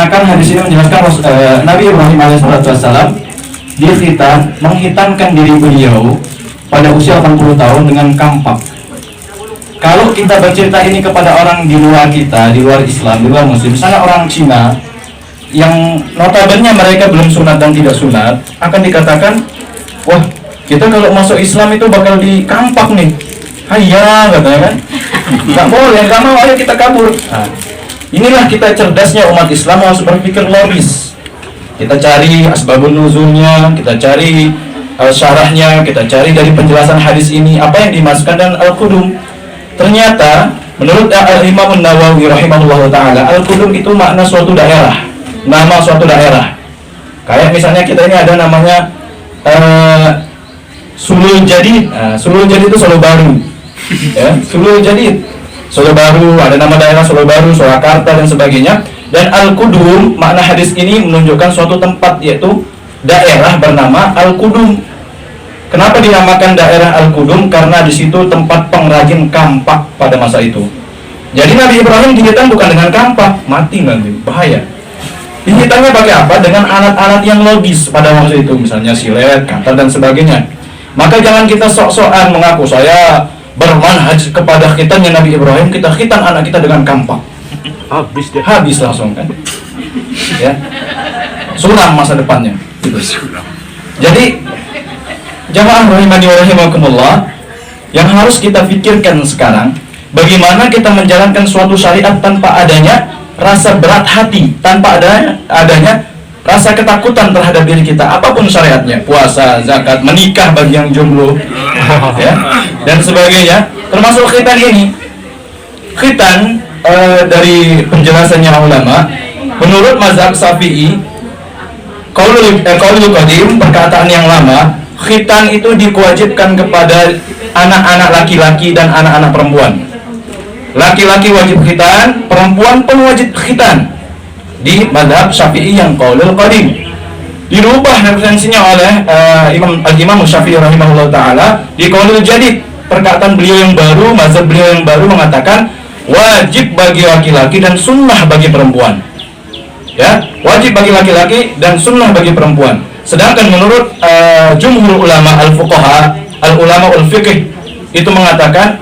dikarenakan hadis ini menjelaskan Nabi Ibrahim alaihissalam menghitankan diri beliau pada usia 80 tahun dengan kampak. Kalau kita bercerita ini kepada orang di luar kita, di luar Islam, di luar Muslim, misalnya orang Cina yang notabene mereka belum sunat dan tidak sunat, akan dikatakan, wah, kita kalau masuk Islam itu bakal dikampak nih. Hayya, katanya kan, nggak boleh, nggak mau, ayo kita kabur. Nah, inilah kita cerdasnya umat Islam harus berpikir logis. Kita cari asbabun nuzulnya, kita cari syarahnya, kita cari dari penjelasan hadis ini apa yang dimasukkan dan al-qudum. Ternyata menurut Imam Nawawi rahimahullah taala, al-qudum itu makna suatu daerah, nama suatu daerah. Kayak misalnya kita ini ada namanya Sulul Jadid. Sulul Jadid itu Solo Baru. Ya, Sulul Jadid, Solo Baru, ada nama daerah Solo Baru, Surakarta dan sebagainya. Dan al-qudum, makna hadis ini menunjukkan suatu tempat, yaitu daerah bernama al-qudum. Kenapa dinamakan daerah Al-Qudum? Karena di situ tempat pengrajin kampak pada masa itu. Jadi Nabi Ibrahim dihitan bukan dengan kampak, mati nanti, bahaya. Dihitannya pakai apa? Dengan alat-alat yang logis pada masa itu, misalnya silet, katar dan sebagainya. Maka jangan kita sok-sokan mengaku saya bermanhaj kepada khitannya Nabi Ibrahim, kita khitan anak kita dengan kampak. Habis deh. Habis langsung kan. Ya. Suram masa depannya. Gitu. Jadi jamaah rahimani wa rahimakumullah, yang harus kita pikirkan sekarang, bagaimana kita menjalankan suatu syariat tanpa adanya rasa berat hati, tanpa adanya rasa ketakutan terhadap diri kita, apapun syariatnya, puasa, zakat, menikah bagi yang jomblo, ya, dan sebagainya, termasuk khitan ini. Khitan dari penjelasannya ulama, menurut mazhab Syafi'i, qaulul qadim, perkataan yang lama, khitan itu diwajibkan kepada anak-anak laki-laki dan anak-anak perempuan. Laki-laki wajib khitan, perempuan pun wajib khitan. Di mazhab Syafi'i yang qaulul qadim. Dirubah referensinya oleh Imam Syafi'i rahimahullah taala di qaulul jadid. Perkataan beliau yang baru, mazhab beliau yang baru mengatakan wajib bagi laki-laki dan sunnah bagi perempuan. Ya, wajib bagi laki-laki dan sunnah bagi perempuan. Sedangkan menurut jumhur ulama al-fuqaha, al-ulama al-fiqh, itu mengatakan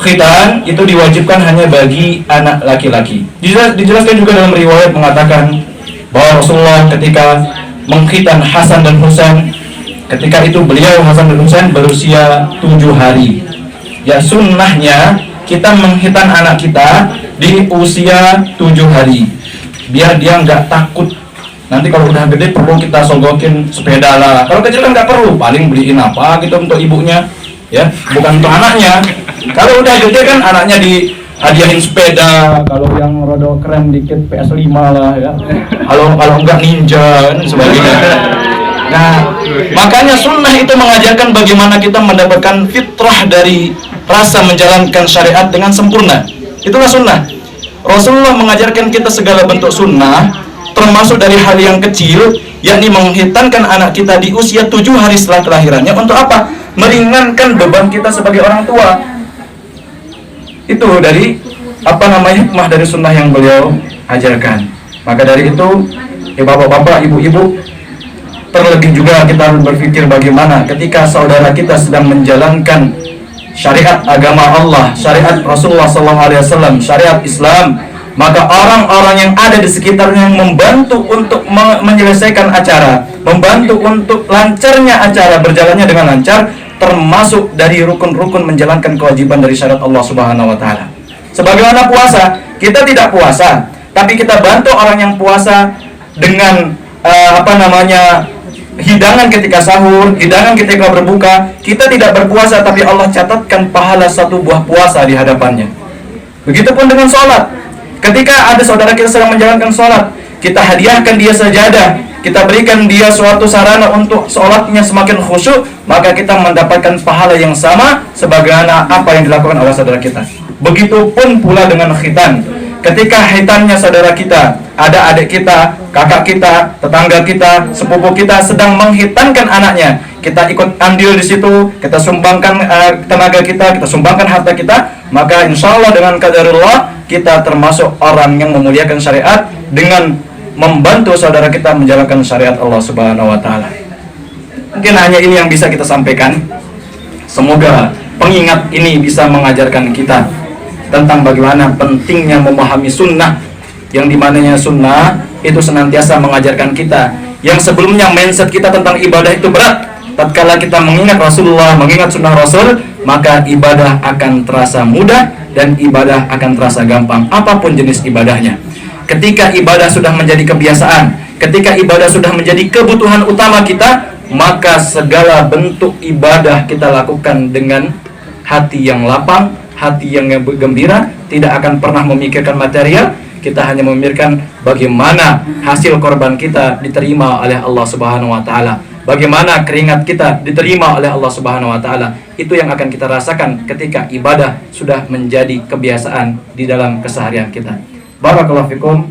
khitan itu diwajibkan hanya bagi anak laki-laki. Dijelaskan juga dalam riwayat mengatakan bahwa Rasulullah ketika mengkhitan Hasan dan Husain, ketika itu beliau Hasan dan Husain berusia 7 hari. Ya, sunnahnya kita mengkhitan anak kita di usia 7 hari, biar dia nggak takut. Nanti kalau udah gede perlu kita sogokin sepeda lah. Kalau kecil kan nggak perlu, paling beliin apa gitu untuk ibunya, ya, bukan untuk anaknya. Kalau udah gede kan anaknya dihadiahin sepeda. Kalau yang rada keren dikit PS5 lah, ya. Kalau enggak Ninja dan sebagainya. Nah, makanya sunnah itu mengajarkan bagaimana kita mendapatkan fitrah dari rasa menjalankan syariat dengan sempurna. Itulah sunnah. Rasulullah mengajarkan kita segala bentuk sunnah, termasuk dari hal yang kecil, yakni menghitankan anak kita di usia 7 hari setelah kelahirannya. Untuk apa? Meringankan beban kita sebagai orang tua. Itu dari hikmah dari sunnah yang beliau ajarkan. Maka dari itu, bapak-bapak, ibu-ibu, terlebih juga kita harus berpikir bagaimana ketika saudara kita sedang menjalankan syariat agama Allah, syariat Rasulullah SAW, syariat Islam, maka orang-orang yang ada di sekitarnya yang membantu untuk menyelesaikan acara, membantu untuk lancarnya acara, berjalannya dengan lancar, termasuk dari rukun-rukun menjalankan kewajiban dari syariat Allah Subhanahu wa taala. Sebagaimana puasa, kita tidak puasa, tapi kita bantu orang yang puasa dengan hidangan ketika sahur, hidangan ketika berbuka. Kita tidak berpuasa, tapi Allah catatkan pahala 1 buah puasa di hadapannya. Begitupun dengan sholat. Ketika ada saudara kita sedang menjalankan sholat, kita hadiahkan dia sajadah, kita berikan dia suatu sarana untuk sholatnya semakin khusyuk, maka kita mendapatkan pahala yang sama sebagaimana apa yang dilakukan oleh saudara kita. Begitupun pula dengan khitan. Ketika khitannya saudara kita, ada adik kita, kakak kita, tetangga kita, sepupu kita sedang menghitankan anaknya, kita ikut andil di situ, kita sumbangkan tenaga kita sumbangkan harta kita, maka insya Allah dengan qadarullah kita termasuk orang yang memuliakan syariat dengan membantu saudara kita menjalankan syariat Allah Subhanahu wa taala. Mungkin hanya ini yang bisa kita sampaikan. Semoga pengingat ini bisa mengajarkan kita tentang bagaimana pentingnya memahami sunnah, yang dimananya sunnah itu senantiasa mengajarkan kita yang sebelumnya mindset kita tentang ibadah itu berat. Tatkala kita mengingat Rasulullah, mengingat sunnah Rasul, maka ibadah akan terasa mudah dan ibadah akan terasa gampang, apapun jenis ibadahnya. Ketika ibadah sudah menjadi kebiasaan, ketika ibadah sudah menjadi kebutuhan utama kita, maka segala bentuk ibadah kita lakukan dengan hati yang lapang, hati yang gembira, tidak akan pernah memikirkan material. Kita hanya memikirkan bagaimana hasil korban kita diterima oleh Allah Subhanahu wa taala, bagaimana keringat kita diterima oleh Allah Subhanahu wa taala. Itu yang akan kita rasakan ketika ibadah sudah menjadi kebiasaan di dalam keseharian kita. Barakallahu fikum.